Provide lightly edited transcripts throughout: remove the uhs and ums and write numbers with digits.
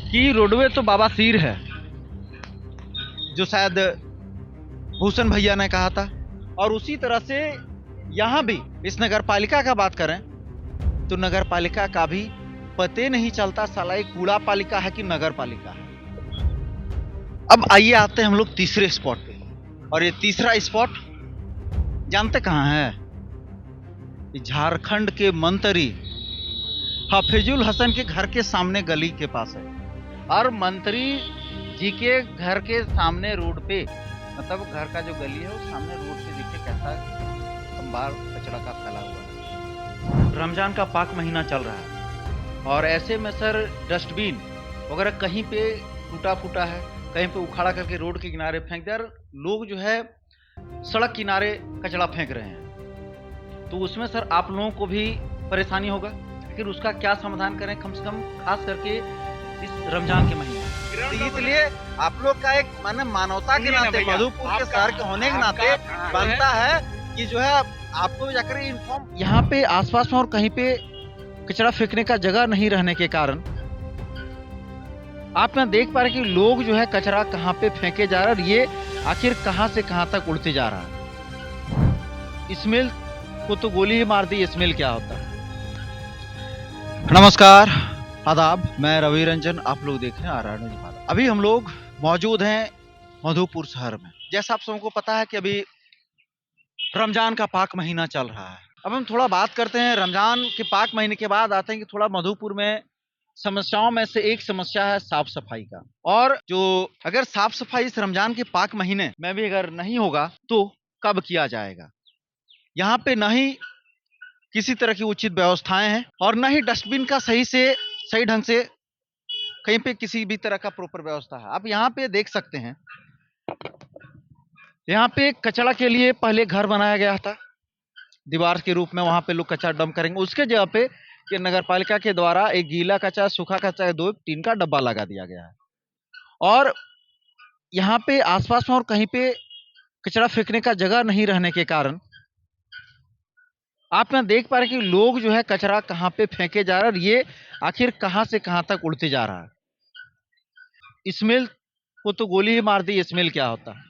कि रोडवे तो बाबा सिर है, जो शायद भूषण भैया ने कहा था। और उसी तरह से यहाँ भी इस नगर पालिका का बात करें तो नगर पालिका का भी पते नहीं चलता साला ये कूड़ा पालिका है कि नगर पालिका है। अब आइए आते हैं हम लोग तीसरे स्पॉट पे, और ये तीसरा स्पॉट जानते कहाँ है? झारखंड के मंत्री हफीजुल हसन के घर के सामने गली के पास है। और मंत्री जी के घर के सामने रोड पे, मतलब घर का जो गली है उस सामने रोड पे देखिए कैसा अंबार कचरा का फैला हुआ है। रमजान का पाक महीना चल रहा है और ऐसे में सर डस्टबिन वगैरह कहीं पे टूटा फूटा है, कहीं पे उखाड़ा करके रोड के किनारे फेंक दिया। लोग जो है सड़क किनारे कचरा फेंक रहे हैं, तो उसमें सर आप लोगों को भी परेशानी होगा। फिर उसका क्या समाधान करें, कम से कम खास करके इस रमजान के महीने। तो इसलिए आप लोग का एक मानवता के नाते, मधुपुर के शहर के होने के नाते बनता है कि जो है आपको जाकर इन्फॉर्म। यहाँ पे आसपास में और कहीं पे कचरा फेंकने का जगह नहीं रहने के कारण आप यहाँ देख पा रहे कि लोग जो है कचरा कहाँ पे फेंके जा रहा है, और ये आखिर कहाँ से कहाँ तक उड़ते जा रहा है। स्मेल को तो गोली ही मार दी, स्मेल क्या होता है। नमस्कार, आदाब, मैं रवि रंजन, आप लोग देख रहे हैं आर न्यूज़ भारत। अभी हम लोग मौजूद हैं मधुपुर शहर में। जैसा आप सबको पता है कि अभी रमजान का पाक महीना चल रहा है। अब हम थोड़ा बात करते हैं रमजान के पाक महीने के बाद आते हैं कि थोड़ा मधुपुर में समस्याओं में से एक समस्या है साफ सफाई का। और जो अगर साफ सफाई इस रमजान के पाक महीने में भी अगर नहीं होगा तो कब किया जाएगा। यहाँ पे न ही किसी तरह की उचित व्यवस्थाएं हैं और न ही डस्टबिन का सही ढंग से कहीं पे किसी भी तरह का प्रॉपर व्यवस्था है। आप यहाँ पे देख सकते हैं, यहाँ पे कचरा के लिए पहले घर बनाया गया था दीवार के रूप में, वहां पे लोग कचरा डंप करेंगे। उसके जगह पे ये नगर पालिका के द्वारा एक गीला कचरा सूखा कचरा दो टीन का डब्बा लगा दिया गया है। और यहाँ पे आसपास में और कहीं पे कचरा फेंकने का जगह नहीं रहने के कारण आप यहाँ देख पा रहे कि लोग जो है कचरा कहाँ पे फेंके जा रहा है, और ये आखिर कहाँ से कहाँ तक उड़ते जा रहा है। स्मेल को तो गोली ही मार दी, स्मेल क्या होता है।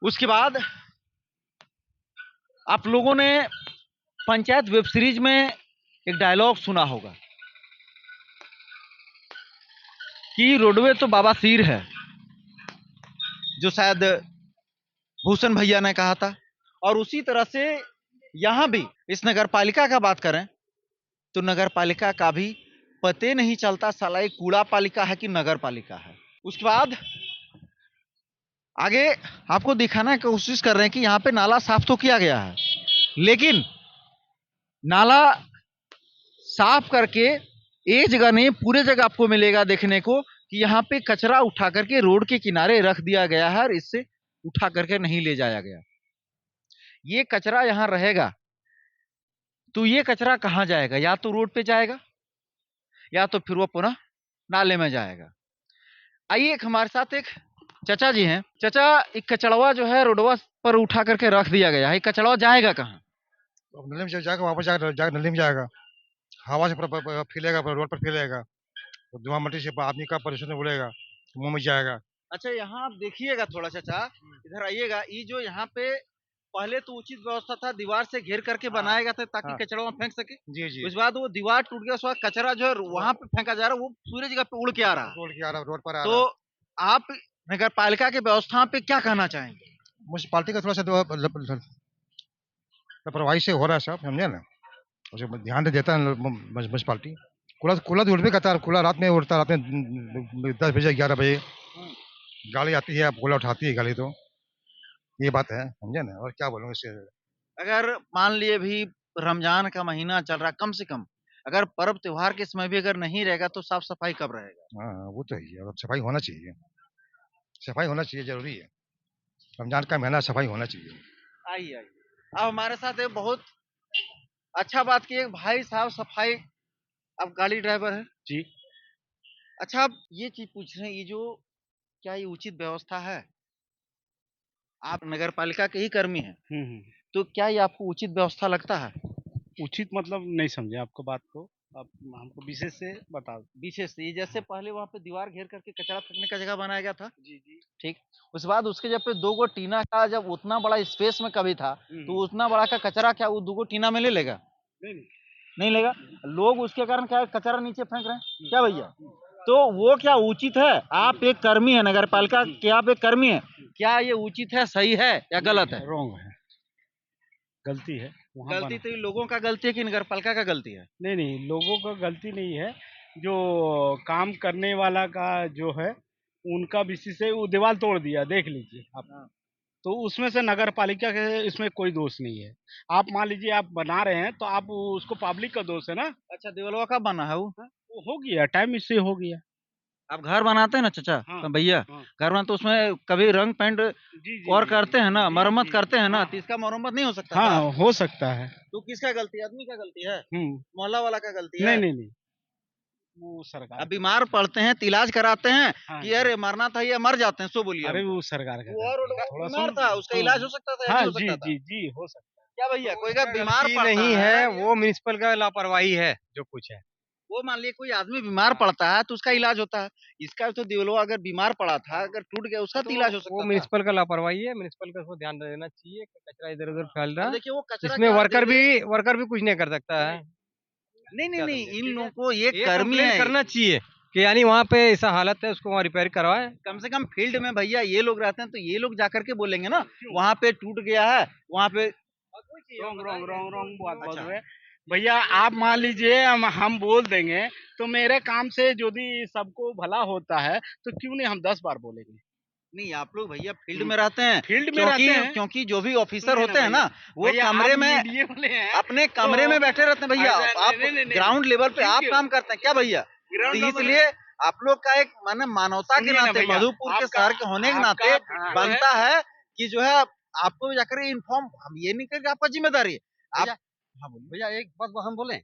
उसके बाद आप लोगों ने पंचायत वेब सीरीज में एक डायलॉग सुना होगा कि रोडवे तो बाबा सिर है, जो शायद भूषण भैया ने कहा था। और उसी तरह से यहाँ भी इस नगर पालिका का बात करें तो नगर पालिका का भी पते नहीं चलता साला ये कूड़ा पालिका है कि नगर पालिका है। उसके बाद आगे आपको दिखाना की कोशिश कर रहे हैं कि यहाँ पे नाला साफ तो किया गया है, लेकिन नाला साफ करके एक जगह नहीं पूरे जगह आपको मिलेगा देखने को कि यहाँ पे कचरा उठा करके रोड के किनारे रख दिया गया है और इससे उठा करके नहीं ले जाया गया। ये कचरा यहाँ रहेगा तो ये कचरा कहाँ जाएगा? या तो रोड पे जाएगा या तो फिर वो पुनः नाले में जाएगा। आइए एक हमारे साथ एक चाचा जी हैं। चाचा, एक कचड़वा जो है रोडवा पर उठा करके रख दिया गया है, कचड़वा जाएगा कहाँ? अब नली में जाएगा, वापस जाकर जाकर नली में जाएगा, हवा से फैलेगा, रोड पर फैलेगा, तो धुआं मट्टी से आदमी का परेशान उड़ेगा, मुंह में जाएगा। अच्छा, यहाँ आप देखिएगा थोड़ा चाचा, इधर आइएगा। ये जो यहाँ पे पहले तो उचित व्यवस्था था, दीवार से घेर करके बनाया गया था ताकि कचरा वहाँ फेंक सके। जी जी। उसके बाद वो दीवार टूट गया, उसके बाद कचरा जो है वहां पे फेंका जा रहा है, वो पूरी जगह पे उड़ के आ रहा है। रोड के आ रहा, रोड पर आ तो रहा। आप नगर पालिका के व्यवस्था पे क्या कहना चाहेंगे? म्यूनसिपालिटी का थोड़ा सा लापरवाही से हो रहा है सब, समझे ना, उसे ध्यान नहीं देता है म्यूनसिपालिटी। कूड़ा कूड़ा तो उड़ भी करता है, कूड़ा रात में उड़ता है, रात में 10 बजे 11 बजे गाड़ी आती है, कूड़ा उठाती है गाड़ी, तो ये बात है, समझे ना। और क्या बोलूँ इससे। अगर मान लिए भी रमजान का महीना चल रहा है, कम से कम अगर पर्व त्योहार के समय भी अगर नहीं रहेगा तो साफ सफाई कब रहेगा? हाँ वो तो है, अब सफाई होना चाहिए, सफाई होना चाहिए, जरूरी है। रमजान का महीना, सफाई होना चाहिए। आइए आइए, अब हमारे साथ एक बहुत अच्छा बात की, एक भाई साहब सफाई, आप गाड़ी ड्राइवर है जी। अच्छा, आप ये चीज पूछ रहे हैं, ये जो क्या ये उचित व्यवस्था है? आप नगर पालिका के ही कर्मी हैं, तो क्या ये आपको उचित व्यवस्था लगता है? उचित मतलब नहीं समझे आपको बात को। आप हमको विशेष से बता दो। विशेष से ये जैसे पहले वहां पे दीवार घेर करके कचरा फेंकने का जगह बनाया गया था, जी जी। ठीक। उसके बाद उसके जब पे 2 गो टीना का जब उतना बड़ा स्पेस में कभी था, तो उतना बड़ा का कचरा क्या वो 2 गो टीना में ले लेगा? नहीं नहीं। नहीं लेगा। लोग उसके कारण क्या कचरा नीचे फेंक रहे हैं क्या भैया? तो वो क्या उचित है? आप एक कर्मी है, नगर पालिका के आप एक कर्मी है, क्या ये उचित है, सही है या गलत है? रॉन्ग है, गलती है वहाँ गलती तो ये लोगों का गलती है कि नगर पालिका का गलती है? नहीं नहीं, लोगों का गलती नहीं है। जो काम करने वाला का जो है उनका विशेष से वो दीवार तोड़ दिया, देख लीजिए आप। तो उसमें से नगर पालिका के इसमें कोई दोष नहीं है। आप मान लीजिए आप बना रहे हैं तो आप उसको पब्लिक का दोष है ना। अच्छा, देवलवा कब बना है वो? वो हो गया, टाइम इससे हो गया। आप घर बनाते हैं ना चाचा, हाँ, तो भैया हाँ। घर बनाते तो उसमें कभी रंग पेंट जी जी और जी, करते हैं ना, जी, मरम्मत जी, करते हैं ना, हाँ, तो इसका मरम्मत नहीं हो सकता हाँ था? हो सकता है। तो किसका गलती है? आदमी का गलती है? हम्म। मोहल्ला वाला का गलती है? नहीं नहीं नहीं, वो सरकार अब बीमार पड़ते हैं तो इलाज कराते हैं हाँ कि जी। अरे मरना था, ये मर जाते हैं, सो बोलिए अरे हमको। वो सरकार का वो और गलती है, थोड़ा बीमार सुन। था, उसका हाँ, इलाज हो सकता था या हाँ नहीं हो जी सकता था? जी जी हो सकता क्या भैया, कोई अगर बीमार गलती पड़ता नहीं है, है, वो म्युनिसिपल का लापरवाही है जो कुछ है। वो मान लिए कोई आदमी बीमार पड़ता है तो उसका इलाज होता है। इसका तो देवलो अगर बीमार पड़ा था, अगर टूट गया, उसका तो इलाज हो सकता वो था। म्युनिसिपल का लापरवाही है, म्युनिसिपल का उसको ध्यान देना चाहिए कि कचरा इधर उधर फैल रहा अब है। देखिए वो कचरा इसमें क्या वर्कर भी कुछ नहीं कर सकता है। नहीं नहीं क्या नहीं, समझे, इन ठीक है? लोगों को ये ये कर्मी कंप्लेंट है। करना चाहिए कि यानी वहाँ पे ऐसा हालत है, उसको वहाँ रिपेयर करवाए। कम से कम फील्ड में भैया ये लोग रहते हैं तो ये लोग जाकर के बोलेंगे ना, वहाँ पे टूट गया है, वहाँ पे। रॉन्ग रॉन्ग रॉन्ग रॉन्ग बात बोल अच्छा। रहे हैं। भैया आप मान लीजिए हम बोल देंगे तो मेरे काम से यदि सबको भला होता है तो क्यों नहीं हम 10 बार बोलेंगे। नहीं, आप लोग भैया फील्ड में रहते हैं, फील्ड में क्योंकि रहते हैं। क्योंकि जो भी ऑफिसर सुनिए होते हैं ना, वो भैया, कमरे आप में मीडिया वाले हैं, अपने कमरे में बैठे रहते हैं भैया। ऐसा- आप नहीं, नहीं, नहीं, ग्राउंड लेवल पे आप क्यों? काम करते हैं क्या भैया? ग्राउंड तो लेवल इसलिए आप लोग का एक माने मानवता के सुनिए ना नाते, भैया, मधुपुर के आपका- शहर के होने के नाते आपका जो है- बनता है कि जो है आपको भी जाकर इन्फॉर्म, हम ये नहीं करेंगे, आपका जिम्मेदारी है आप। हाँ बोलिए भैया एक बात हम बोले,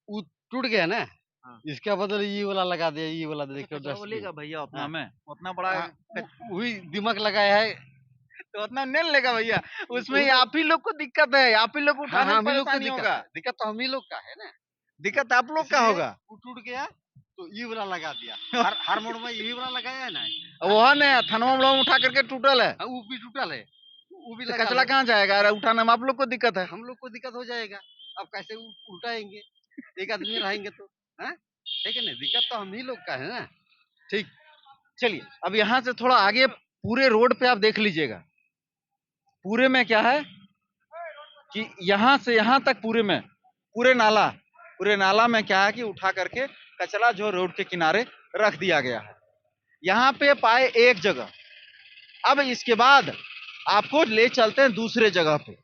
वो टूट गया ना, हाँ। इसका बदले ये वाला लगा दिया, ये वाला देखो कचरा वो लेगा भैया उतना हाँ। में, उतना बड़ा वही दिमाग लगाया है। तो उतना नहीं लेगा भैया, उसमें आप ही लोग को दिक्कत है, आप ही लोग को हाँ उठाने हाँ, में हम ही लोग का परेशानी होगा। दिक्कत तो हम ही लोग का है ना। दिक्कत आप लोग का इसलिए होगा। वो टूट गया तो ये वाला लगा दिया। हर मोड़ में यही वाला लगाया है ना। वो है ना थनवा में उठा करके टूटल है, हाँ, वो भी टूटल है, वो भी तो लगा कचरा लो। कहाँ जाएगा? अरे उठाने में आप लोग को दिक्कत है। हम लोग को दिक्कत हो जाएगा। अब कैसे उल्टाएंगे, एक आदमी रहेंगे तो, हाँ ठीक है ना, दिक्कत तो हम ही लोग का है ना। ठीक, चलिए अब यहाँ से थोड़ा आगे पूरे रोड पे आप देख लीजिएगा, पूरे में क्या है कि यहाँ से यहाँ तक पूरे नाला में क्या है कि उठा करके कचरा जो रोड के किनारे रख दिया गया है। यहाँ पे पाए एक जगह, अब इसके बाद आपको ले चलते हैं दूसरे जगह पे।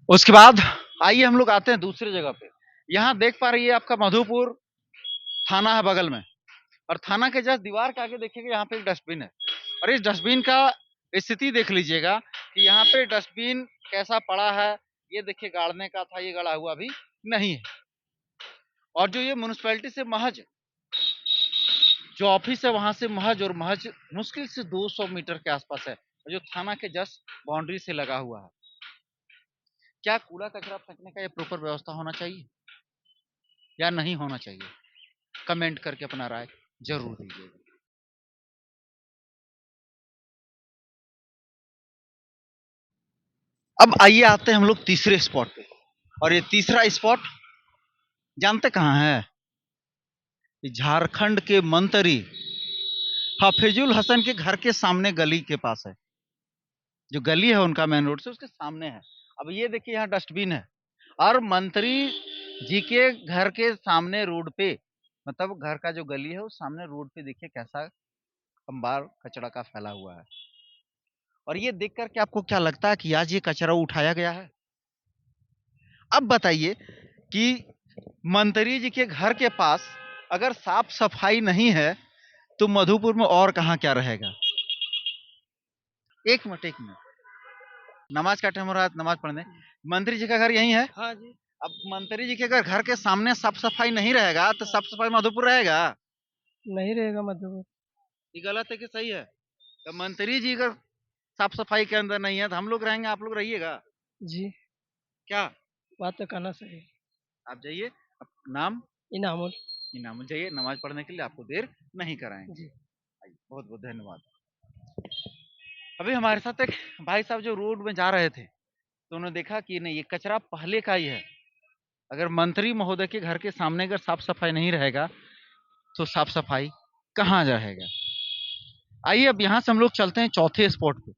उसके बाद आइए हम लोग आते हैं दूसरे जगह पे। यहाँ देख पा रही है आपका मधुपुर थाना है बगल में, और थाना के जस्ट दीवार के आगे देखिएगा यहाँ पे एक डस्टबिन है, और इस डस्टबिन का स्थिति देख लीजिएगा कि यहाँ पे डस्टबिन कैसा पड़ा है। ये देखिए गाड़ने का था, ये गड़ा हुआ भी नहीं है। और जो ये म्युनिसिपैलिटी से महज जो ऑफिस है वहां से महज मुश्किल से 200 मीटर के आसपास है, जो थाना के जस्ट बाउंड्री से लगा हुआ है। क्या कूड़ा कचरा फेंकने का ये प्रॉपर व्यवस्था होना चाहिए या नहीं होना चाहिए? कमेंट करके अपना राय जरूर दीजिएगा। अब आइए आते हैं हम लोग तीसरे स्पॉट पे, और ये तीसरा स्पॉट जानते कहाँ है? ये झारखंड के मंत्री हफीजुल हसन के घर के सामने गली के पास है। जो गली है उनका मेन रोड से उसके सामने है। अब ये देखिए यहाँ डस्टबिन है, और मंत्री जी के घर के सामने रोड पे, मतलब घर का जो गली है उस सामने रोड पे देखिए कैसा अंबार कचरा का फैला हुआ है। और ये देख करके आपको क्या लगता है कि आज ये कचरा उठाया गया है? अब बताइए कि मंत्री जी के घर के पास अगर साफ सफाई नहीं है तो मधुपुर में और कहाँ क्या रहेगा? एक मिनट, नमाज का टाइम हो रहा है, नमाज पढ़ने। मंत्री जी का घर यही है? हाँ जी। अब मंत्री जी के अगर घर के सामने साफ सफाई नहीं रहेगा तो साफ सफाई मधुपुर रहेगा? नहीं रहेगा मतलब। ये गलत है कि सही है? तो मंत्री जी अगर साफ सफाई के अंदर नहीं है, तो हम लोग रहेंगे, आप लोग रहिएगा जी, क्या? बात तो करना सही है। आप जाइए, नाम इनामुल। इनाम जाइए नमाज पढ़ने के लिए, आपको देर नहीं कराएंगे। जी। आइए, बहुत बहुत धन्यवाद। अभी हमारे साथ एक भाई साहब जो रोड में जा रहे थे, तो उन्होंने देखा कि नहीं, ये कचरा पहले का ही है। अगर मंत्री महोदय के घर के सामने अगर साफ सफाई नहीं रहेगा, तो साफ सफाई कहाँ रहेगा? आइए अब यहाँ से हम लोग चलते हैं चौथे स्पॉट पे।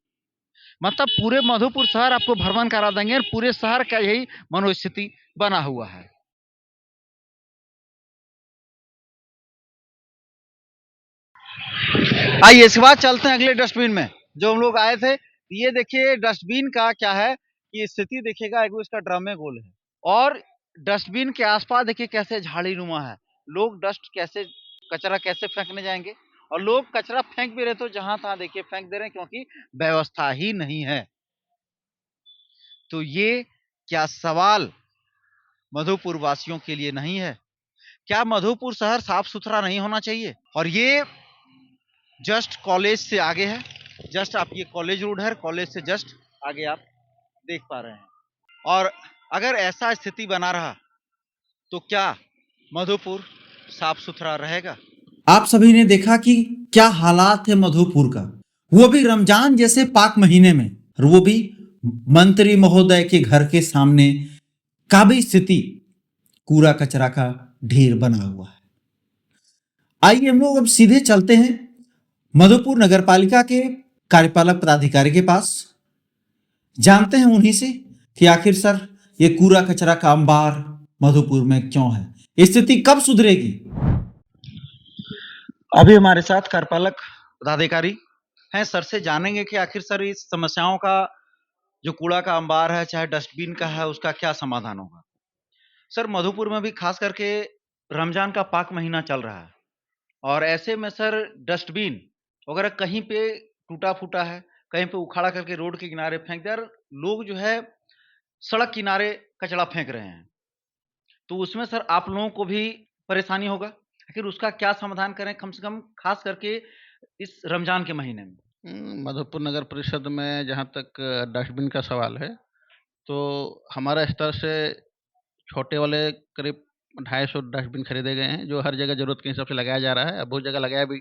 मतलब पूरे मधुपुर शहर आपको भ्रमण करा देंगे, और पूरे शहर का यही मनोस्थिति बना हुआ है। आइए इसके बाद चलते हैं अगले डस्टबिन में जो हम लोग आए थे। ये देखिए डस्टबिन का क्या है कि स्थिति देखिएगा, एक इसका ड्रम में गोल है, और डस्टबिन के आसपास देखिए कैसे झाड़ी नुमा है। लोग डस्ट कैसे, कचरा कैसे फेंकने जाएंगे, और लोग कचरा फेंक भी रहे तो जहां तहां देखिए फेंक दे रहे हैं, क्योंकि व्यवस्था ही नहीं है। तो ये क्या सवाल मधुपुर वासियों के लिए नहीं है? क्या मधुपुर शहर साफ सुथरा नहीं होना चाहिए? और ये जस्ट कॉलेज से आगे है, जस्ट आप ये कॉलेज रोड है, कॉलेज से जस्ट आगे आप देख पा रहे हैं। और अगर ऐसा स्थिति बना रहा तो क्या मधुपुर साफ सुथरा रहेगा? आप सभी ने देखा कि क्या हालात है मधुपुर का, वो भी रमजान जैसे पाक महीने में, और वो भी मंत्री महोदय के घर के सामने का भी स्थिति कूड़ा कचरा का ढेर बना हुआ है। आइए हम लोग अब सीधे चलते हैं मधुपुर नगर पालिका के कार्यपालक पदाधिकारी के पास, जानते हैं उन्हीं से कि आखिर सर ये कूड़ा कचरा का अंबार मधुपुर में क्यों है, स्थिति कब सुधरेगी। अभी हमारे साथ कार्यपालक पदाधिकारी हैं, सर से जानेंगे कि आखिर सर इस समस्याओं का, जो कूड़ा का अंबार है चाहे डस्टबिन का है, उसका क्या समाधान होगा। सर मधुपुर में भी खास करके रमजान का पाक महीना चल रहा है, और ऐसे में सर डस्टबिन वगैरह कहीं पे टूटा फूटा है, कहीं पे उखाड़ा करके रोड के किनारे फेंक दिया, और लोग जो है सड़क किनारे कचरा फेंक रहे हैं, तो उसमें सर आप लोगों को भी परेशानी होगा। आखिर उसका क्या समाधान करें, कम से कम खास करके इस रमजान के महीने में? मधुपुर नगर परिषद में जहाँ तक डस्टबिन का सवाल है, तो हमारा स्तर से छोटे वाले करीब 250 डस्टबिन खरीदे गए हैं, जो हर जगह ज़रूरत के हिसाब से लगाया जा रहा है। अब बहुत जगह लगाया भी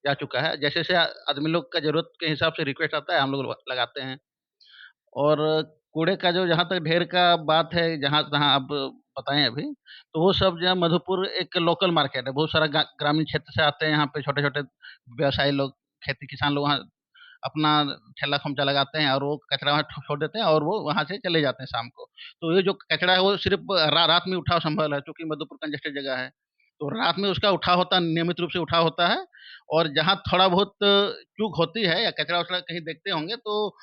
जा चुका है। जैसे-जैसे आदमी लोग का ज़रूरत के हिसाब से रिक्वेस्ट आता है, हम लोग लगाते हैं। और कूड़े का जो जहाँ तक ढेर का बात है, जहाँ-तहाँ आप बताएँ अभी, तो वो सब जो है मधुपुर एक लोकल मार्केट है। बहुत सारा ग्रामीण क्षेत्र से आते हैं यहाँ पे छोटे-छोटे व्यवसायी लोग, खेती किसान लोग वहाँ अपना ठेला-खोमचा लगाते हैं, और वो कचरा वहाँ छोड़ देते हैं, और वो वहाँ से चले जाते हैं शाम को। तो ये जो कचरा है वो सिर्फ़ रात में उठाव संभव है, चूँकि मधुपुर कंजेस्टेड जगह है। तो रात में उसका उठाव होता है, नियमित रूप से उठाव होता है, और जहाँ थोड़ा बहुत चूक होती है या कचरा-वचरा कहीं देखते होंगे, तो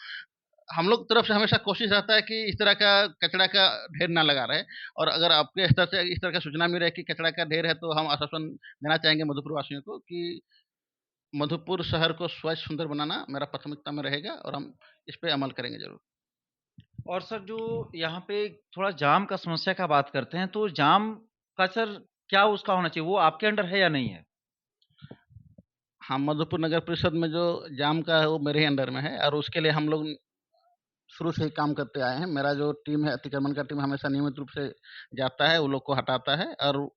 हम लोग तरफ से हमेशा कोशिश रहता है कि इस तरह का कचरा का ढेर ना लगा रहे। और अगर आपके स्तर से इस तरह का सूचना मिल रहा है कि कचरा का ढेर है, तो हम आश्वासन देना चाहेंगे मधुपुर वासियों को कि मधुपुर शहर को स्वच्छ सुंदर बनाना मेरा प्राथमिकता में रहेगा, और हम इस पे अमल करेंगे ज़रूर। और सर जो यहाँ पे थोड़ा जाम का समस्या का बात करते हैं, तो जाम का सर क्या उसका होना चाहिए, वो आपके अंडर है या नहीं है? हाँ, मधुपुर नगर परिषद में जो जाम का है वो मेरे ही अंडर में है, और उसके लिए हम लोग शुरू से ही काम करते आए हैं। मेरा जो टीम है, अतिक्रमण का टीम, हमेशा नियमित रूप से जाता है, वो लोग को हटाता है, और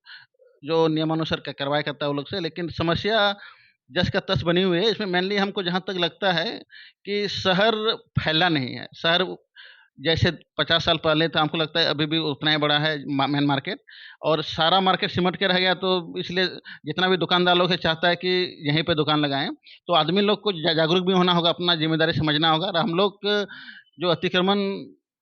जो नियमानुसार कार्रवाई करता है वो लोग से। लेकिन समस्या जस का तस बनी हुई है। इसमें मेनली हमको जहाँ तक लगता है कि शहर फैला नहीं है। शहर जैसे 50 साल पहले था, हमको लगता है अभी भी उतना ही बड़ा है मेन मार्केट, और सारा मार्केट सिमट के रह गया, तो इसलिए जितना भी दुकानदार लोग है चाहता है कि यहीं पे दुकान लगाएँ। तो आदमी लोग को जागरूक भी होना होगा, अपना ज़िम्मेदारी समझना होगा, और हम लोग जो अतिक्रमण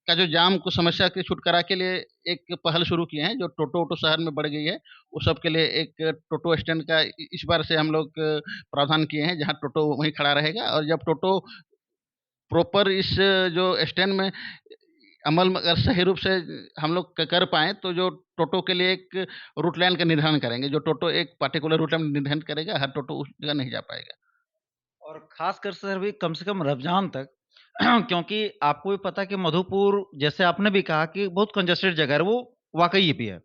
का जो जाम को समस्या के छुटकारा के लिए एक पहल शुरू किए हैं, जो टोटो-वोटो शहर में बढ़ गई है, वो सब के लिए एक टोटो स्टैंड का इस बार से हम लोग प्रावधान किए हैं, जहाँ टोटो वहीं खड़ा रहेगा, और जब टोटो प्रॉपर इस जो स्टैंड में अमल में अगर सही रूप से हम लोग कर पाएँ, तो जो टोटो के लिए एक रूट लाइन का निर्धारण करेंगे। जो टोटो एक पर्टिकुलर रूट लाइन निर्धारण करेगा, हर टोटो उस जगह नहीं जा पाएगा। और खासकर सर भी कम से कम रमज़ान तक क्योंकि आपको भी पता है कि मधुपुर जैसे आपने भी कहा कि बहुत कंजेस्टेड जगह है, वो वाक़ई भी है।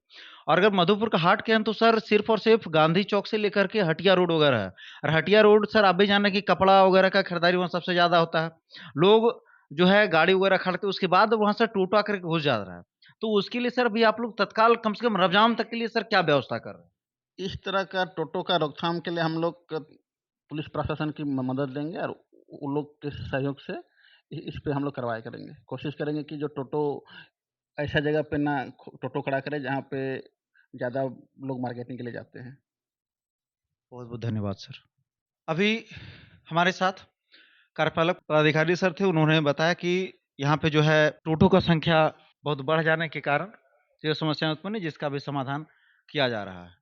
और अगर मधुपुर का हाट कहें तो सर सिर्फ और सिर्फ गांधी चौक से लेकर के हटिया रोड वगैरह है। और हटिया रोड सर आप भी जाने कि कपड़ा वगैरह का खरीदारी वहाँ सबसे ज्यादा होता है। लोग जो है गाड़ी वगैरह खड़ते उसके बाद वहां से टोटो आकर के घुस जा रहा है। तो उसके लिए सर अभी आप लोग तत्काल कम से कम रमजान तक के लिए सर क्या व्यवस्था कर रहे हैं? इस तरह का टोटो का रोकथाम के लिए हम लोग पुलिस प्रशासन की मदद लेंगे और उन लोग के सहयोग से इस पे हम लोग कार्रवाई करेंगे। कोशिश करेंगे कि जो टोटो ऐसा जगह पे ना टोटो खड़ा करे जहाँ पे ज़्यादा लोग मार्केटिंग के लिए जाते हैं। बहुत बहुत धन्यवाद सर। अभी हमारे साथ कार्यपालक पदाधिकारी सर थे, उन्होंने बताया कि यहाँ पे जो है टोटो का संख्या बहुत बढ़ जाने के कारण ये समस्या उत्पन्न है, जिसका भी समाधान किया जा रहा है।